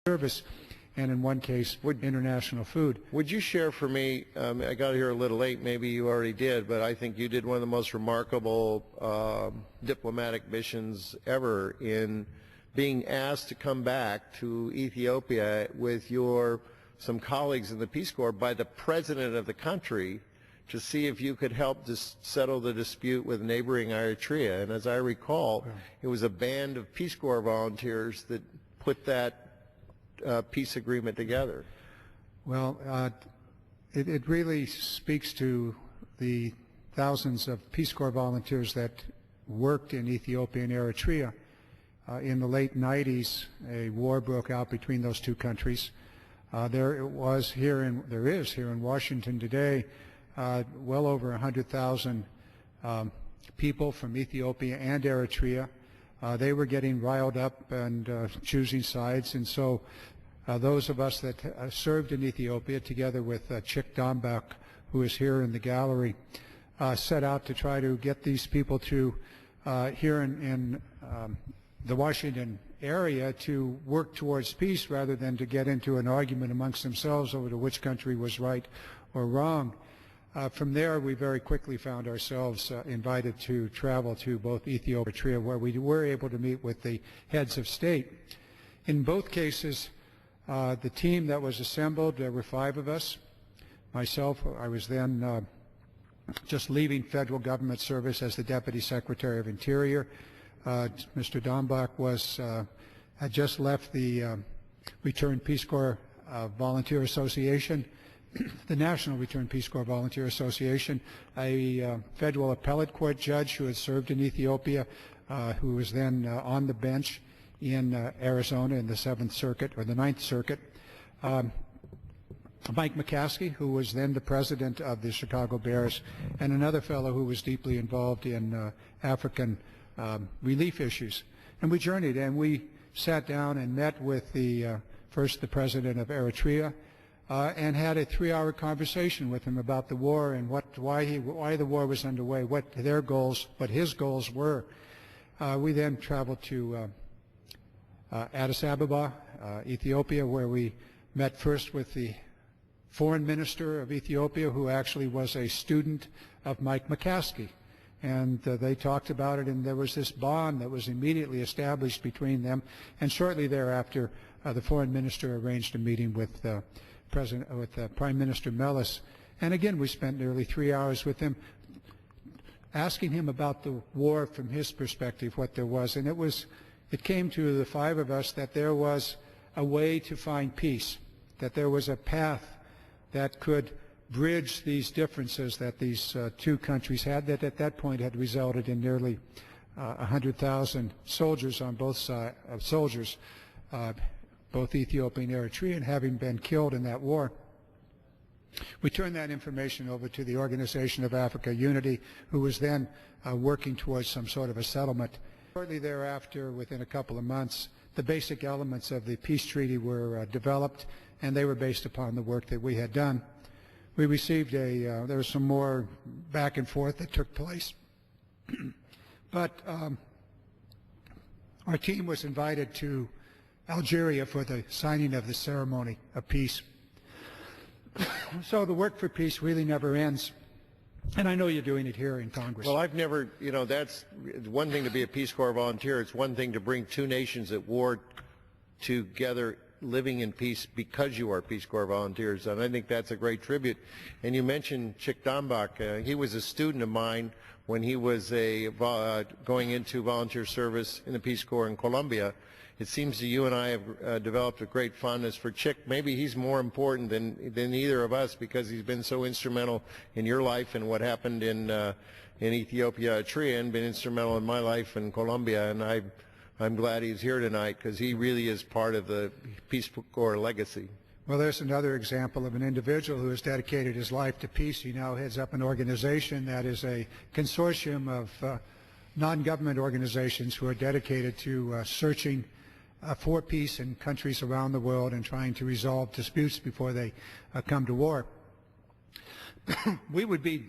service, and in one case, international food. Would you share for me, I got here a little late, maybe you already did, but I think you did one of the most remarkable diplomatic missions ever in being asked to come back to Ethiopia with some colleagues in the Peace Corps by the president of the country to see if you could help settle the dispute with neighboring Eritrea. And as I recall, it was a band of Peace Corps volunteers that put that peace agreement together. Well, it really speaks to the thousands of Peace Corps volunteers that worked in Ethiopia and Eritrea. In the late 90s, a war broke out between those two countries. There is here in Washington today well over 100,000 people from Ethiopia and Eritrea. They were getting riled up and choosing sides, and so those of us that served in Ethiopia, together with Chick Dombak, who is here in the gallery, set out to try to get these people to here in the Washington area to work towards peace rather than to get into an argument amongst themselves over to which country was right or wrong. From there, we very quickly found ourselves invited to travel to both Ethiopia and Eritrea, where we were able to meet with the heads of state. In both cases, the team that was assembled, there were 5 of us. Myself, I was then just leaving federal government service as the Deputy Secretary of Interior. Mr. Dombak had just left the Returned Peace Corps Volunteer Association, the National Returned Peace Corps Volunteer Association, a federal appellate court judge who had served in Ethiopia, who was then on the bench in Arizona in the 7th Circuit or the 9th Circuit. Mike McCaskey, who was then the president of the Chicago Bears, and another fellow who was deeply involved in African relief issues. And we journeyed and we sat down and met with first the president of Eritrea and had a 3-hour conversation with him about the war and why the war was underway, what their goals, what his goals were. We then traveled to Addis Ababa, Ethiopia, where we met first with the foreign minister of Ethiopia, who actually was a student of Mike McCaskey. And they talked about it, and there was this bond that was immediately established between them. And shortly thereafter, the foreign minister arranged a meeting with Prime Minister Meles. And again, we spent nearly 3 hours with him, asking him about the war from his perspective, what there was. And it came to the 5 of us that there was a way to find peace, that there was a path that could bridge these differences that these 2 countries had, that at that point had resulted in nearly 100,000 soldiers on both sides, both Ethiopian and Eritrean, having been killed in that war. We turned that information over to the Organization of Africa Unity, who was then working towards some sort of a settlement. Shortly thereafter, within a couple of months, the basic elements of the peace treaty were developed, and they were based upon the work that we had done. We received there was some more back and forth that took place. But our team was invited to Algeria for the signing of the ceremony of peace. So the work for peace really never ends. And I know you're doing it here in Congress. Well, I've never, that's one thing to be a Peace Corps volunteer. It's one thing to bring 2 nations at war together, living in peace because you are Peace Corps volunteers, and I think that's a great tribute. And you mentioned Chick Dombak. He was a student of mine when he was going into volunteer service in the Peace Corps in Colombia. It seems that you and I have developed a great fondness for Chick. Maybe he's more important than either of us because he's been so instrumental in your life and what happened in Ethiopia, Eritrea, and been instrumental in my life in Colombia. And I'm glad he's here tonight because he really is part of the Peace Corps legacy. Well, there's another example of an individual who has dedicated his life to peace. He now heads up an organization that is a consortium of non-government organizations who are dedicated to searching for peace in countries around the world and trying to resolve disputes before they come to war. We would be